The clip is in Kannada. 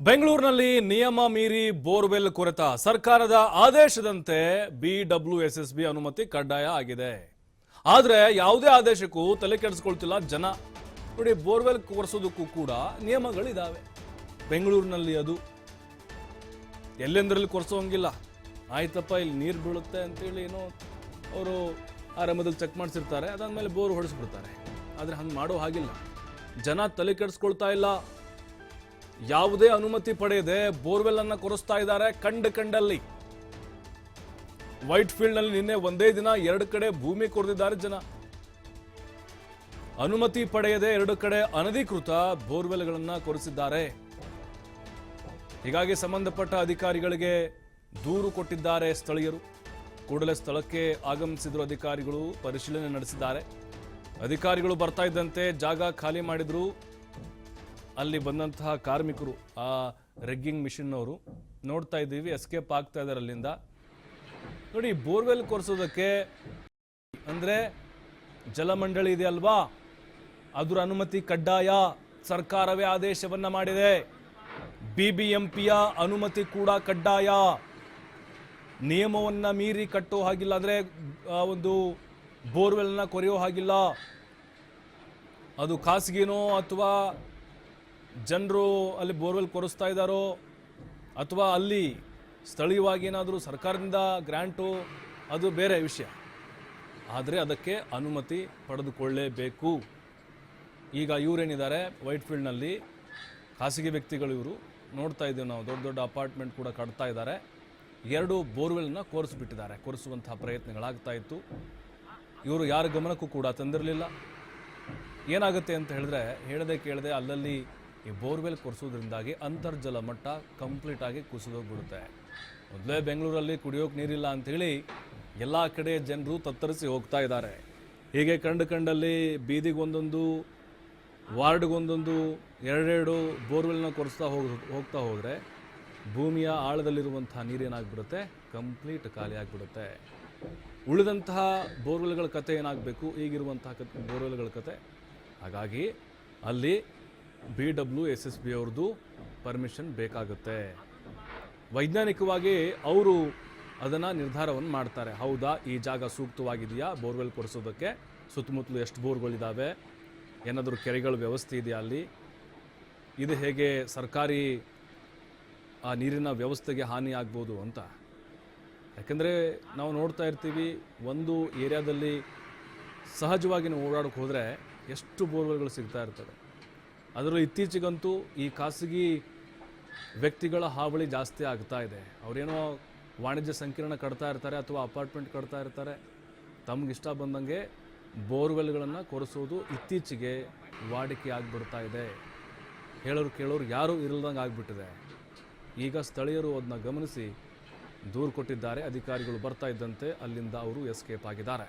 ಬೆಂಗಳೂರಿನಲ್ಲಿ ನಿಯಮ ಮೀರಿ ಬೋರ್ವೆಲ್ ಕೊರೆತ ಸರ್ಕಾರದ ಆದೇಶದಂತೆ BWSSB ಅನುಮತಿ ಕಡ್ಡಾಯ ಆಗಿದೆ. ಆದರೆ ಯಾವುದೇ ಆದೇಶಕ್ಕೂ ತಲೆ ಕೆಡಿಸಿಕೊಳ್ತಿಲ್ಲ ಜನ. ನೋಡಿ, ಬೋರ್ವೆಲ್ ಕೊರೆಸೋದಕ್ಕೂ ಕೂಡ ನಿಯಮಗಳಿದಾವೆ. ಬೆಂಗಳೂರಿನಲ್ಲಿ ಅದು ಎಲ್ಲೆಂದರಲ್ಲಿ ಕೊರೆಸೋಂಗಿಲ್ಲ. ಆಯ್ತಪ್ಪ ಇಲ್ಲಿ ನೀರು ಬೀಳುತ್ತೆ ಅಂತೇಳಿ ಏನೋ ಅವರು ಆರಂಭದಲ್ಲಿ ಚೆಕ್ ಮಾಡಿಸಿರ್ತಾರೆ, ಅದಾದ್ಮೇಲೆ ಬೋರ್ ಹೊಡೆಸ್ಬಿಡ್ತಾರೆ. ಆದರೆ ಹಂಗೆ ಮಾಡೋ ಹಾಗಿಲ್ಲ. ಜನ ತಲೆ ಕೆಡಿಸ್ಕೊಳ್ತಾ ಇಲ್ಲ. ಯಾವುದೇ ಅನುಮತಿ ಪಡೆಯದೆ ಬೋರ್ವೆಲ್ ಅನ್ನ ಕೊರೆಸ್ತಾ ಇದ್ದಾರೆ ಕಂಡಲ್ಲಿ. ವೈಟ್ ಫೀಲ್ಡ್ ನಲ್ಲಿ ನಿನ್ನೆ ಒಂದೇ ದಿನ 2 ಕಡೆ ಭೂಮಿ ಕೊರೆದಿದ್ದಾರೆ ಜನ. ಅನುಮತಿ ಪಡೆಯದೆ 2 ಕಡೆ ಅನಧಿಕೃತ ಬೋರ್ವೆಲ್ಗಳನ್ನ ಕೊರೆಸಿದ್ದಾರೆ. ಹೀಗಾಗಿ ಸಂಬಂಧಪಟ್ಟ ಅಧಿಕಾರಿಗಳಿಗೆ ದೂರು ಕೊಟ್ಟಿದ್ದಾರೆ ಸ್ಥಳೀಯರು. ಕೂಡಲೇ ಸ್ಥಳಕ್ಕೆ ಆಗಮಿಸಿದ್ರು ಅಧಿಕಾರಿಗಳು, ಪರಿಶೀಲನೆ ನಡೆಸಿದ್ದಾರೆ. ಅಧಿಕಾರಿಗಳು ಬರ್ತಾ ಇದ್ದಂತೆ ಜಾಗ ಖಾಲಿ ಮಾಡಿದ್ರು. ಅಲ್ಲಿ ಬಂದಂತಹ ಕಾರ್ಮಿಕರು, ಆ ರೆಗ್ಗಿಂಗ್ ಮಿಷಿನ್ ಅವರು ನೋಡ್ತಾ ಇದ್ದೀವಿ, ಎಸ್ಕೇಪ್ ಆಗ್ತಾ ಇದ್ದಾರೆ ಅಲ್ಲಿಂದ. ನೋಡಿ, ಬೋರ್ವೆಲ್ ಕೊರೆಸೋದಕ್ಕೆ ಅಂದ್ರೆ ಜಲಮಂಡಳಿ ಇದೆ ಅಲ್ವಾ, ಅದರ ಅನುಮತಿ ಕಡ್ಡಾಯ. ಸರ್ಕಾರವೇ ಆದೇಶವನ್ನ ಮಾಡಿದೆ. BBMPಯ ಅನುಮತಿ ಕೂಡ ಕಡ್ಡಾಯ. ನಿಯಮವನ್ನ ಮೀರಿ ಕಟ್ಟೋ ಹಾಗಿಲ್ಲ, ಅಂದ್ರೆ ಒಂದು ಬೋರ್ವೆಲ್ನ ಕೊರೆಯೋ ಹಾಗಿಲ್ಲ. ಅದು ಖಾಸಗಿನೋ ಅಥವಾ ಜನರು ಅಲ್ಲಿ ಬೋರ್ವೆಲ್ ಕೊರೆಸ್ತಾ ಇದ್ದಾರೋ ಅಥವಾ ಅಲ್ಲಿ ಸ್ಥಳೀಯವಾಗಿ ಏನಾದರೂ ಸರ್ಕಾರದಿಂದ ಗ್ರ್ಯಾಂಟು, ಅದು ಬೇರೆ ವಿಷಯ. ಆದರೆ ಅದಕ್ಕೆ ಅನುಮತಿ ಪಡೆದುಕೊಳ್ಳಲೇಬೇಕು. ಈಗ ಇವರೇನಿದ್ದಾರೆ ವೈಟ್ ಫೀಲ್ಡ್ನಲ್ಲಿ ಖಾಸಗಿ ವ್ಯಕ್ತಿಗಳು, ಇವರು ನೋಡ್ತಾ ಇದ್ದೀವಿ ನಾವು, ದೊಡ್ಡ ದೊಡ್ಡ ಅಪಾರ್ಟ್ಮೆಂಟ್ ಕೂಡ ಕಟ್ತಾ ಇದ್ದಾರೆ. 2 ಬೋರ್ವೆಲ್ನ ಕೊರೆಸಿಬಿಟ್ಟಿದ್ದಾರೆ. ಕೊರೆಸುವಂತಹ ಪ್ರಯತ್ನಗಳಾಗ್ತಾ ಇತ್ತು. ಇವರು ಯಾರ ಗಮನಕ್ಕೂ ಕೂಡ ತಂದಿರಲಿಲ್ಲ. ಏನಾಗುತ್ತೆ ಅಂತ ಹೇಳಿದ್ರೆ, ಹೇಳದೆ ಕೇಳದೆ ಅಲ್ಲಲ್ಲಿ ಈ ಬೋರ್ವೆಲ್ ಕೊರೆಸೋದ್ರಿಂದಾಗಿ ಅಂತರ್ಜಲ ಮಟ್ಟ ಕಂಪ್ಲೀಟ್ ಆಗಿ ಕುಸಿದೋಗ್ಬಿಡುತ್ತೆ. ಮೊದಲೇ ಬೆಂಗಳೂರಲ್ಲಿ ಕುಡಿಯೋಕೆ ನೀರಿಲ್ಲ ಅಂಥೇಳಿ ಎಲ್ಲ ಕಡೆ ಜನರು ತತ್ತರಿಸಿ ಹೋಗ್ತಾ ಇದ್ದಾರೆ. ಹೀಗೆ ಕಂಡಲ್ಲಿ ಬೀದಿಗೊಂದೊಂದು, ವಾರ್ಡ್ಗೊಂದೊಂದು 2 ಬೋರ್ವೆಲ್ನ ಕೊರೆಸ್ತಾ ಹೋಗ್ತಾ ಹೋದರೆ ಭೂಮಿಯ ಆಳದಲ್ಲಿರುವಂಥ ನೀರೇನಾಗ್ಬಿಡುತ್ತೆ, ಕಂಪ್ಲೀಟ್ ಖಾಲಿ ಆಗಿಬಿಡುತ್ತೆ. ಉಳಿದಂತಹ ಬೋರ್ವೆಲ್ಗಳ ಕತೆ ಏನಾಗಬೇಕು, ಈಗಿರುವಂತಹ ಬೋರ್ವೆಲ್ಗಳ ಕತೆ. ಹಾಗಾಗಿ ಅಲ್ಲಿ BWSSB ಅವ್ರದ್ದು ಪರ್ಮಿಷನ್ ಬೇಕಾಗುತ್ತೆ. ವೈಜ್ಞಾನಿಕವಾಗಿ ಅವರು ಅದನ್ನು ನಿರ್ಧಾರವನ್ನು ಮಾಡ್ತಾರೆ. ಹೌದಾ, ಈ ಜಾಗ ಸೂಕ್ತವಾಗಿದೆಯಾ ಬೋರ್ವೆಲ್ ಕೊರೆಸೋದಕ್ಕೆ, ಸುತ್ತಮುತ್ತಲು ಎಷ್ಟು ಬೋರ್ಗಳಿದ್ದಾವೆ, ಏನಾದರೂ ಕೆರೆಗಳ ವ್ಯವಸ್ಥೆ ಇದೆಯಾ ಅಲ್ಲಿ, ಇದು ಹೇಗೆ ಸರ್ಕಾರಿ ಆ ನೀರಿನ ವ್ಯವಸ್ಥೆಗೆ ಹಾನಿ ಆಗ್ಬೋದು ಅಂತ. ಯಾಕೆಂದರೆ ನಾವು ನೋಡ್ತಾ ಇರ್ತೀವಿ, ಒಂದು ಏರಿಯಾದಲ್ಲಿ ಸಹಜವಾಗಿ ನಾವು ಓಡಾಡೋಕೆ ಹೋದರೆ ಎಷ್ಟು ಬೋರ್ವೆಲ್ಗಳು ಸಿಗ್ತಾ ಇರ್ತವೆ. ಅದರಲ್ಲೂ ಇತ್ತೀಚೆಗಂತೂ ಈ ಖಾಸಗಿ ವ್ಯಕ್ತಿಗಳ ಹಾವಳಿ ಜಾಸ್ತಿ ಆಗ್ತಾ ಇದೆ. ಅವರೇನೋ ವಾಣಿಜ್ಯ ಸಂಕೀರ್ಣ ಕಟ್ತಾ ಇರ್ತಾರೆ ಅಥವಾ ಅಪಾರ್ಟ್ಮೆಂಟ್ ಕಟ್ತಾ ಇರ್ತಾರೆ, ತಮಗಿಷ್ಟ ಬಂದಂಗೆ ಬೋರ್ವೆಲ್ಗಳನ್ನು ಕೊರೆಸೋದು ಇತ್ತೀಚೆಗೆ ವಾಡಿಕೆ ಆಗಿಬಿಡ್ತಾ ಇದೆ. ಹೇಳೋರು ಕೇಳೋರು ಯಾರೂ ಇರಲ್ದಂಗೆ ಆಗಿಬಿಟ್ಟಿದೆ. ಈಗ ಸ್ಥಳೀಯರು ಅದನ್ನ ಗಮನಿಸಿ ದೂರು ಕೊಟ್ಟಿದ್ದಾರೆ. ಅಧಿಕಾರಿಗಳು ಬರ್ತಾ ಇದ್ದಂತೆ ಅಲ್ಲಿಂದ ಅವರು ಎಸ್ಕೇಪ್ ಆಗಿದ್ದಾರೆ.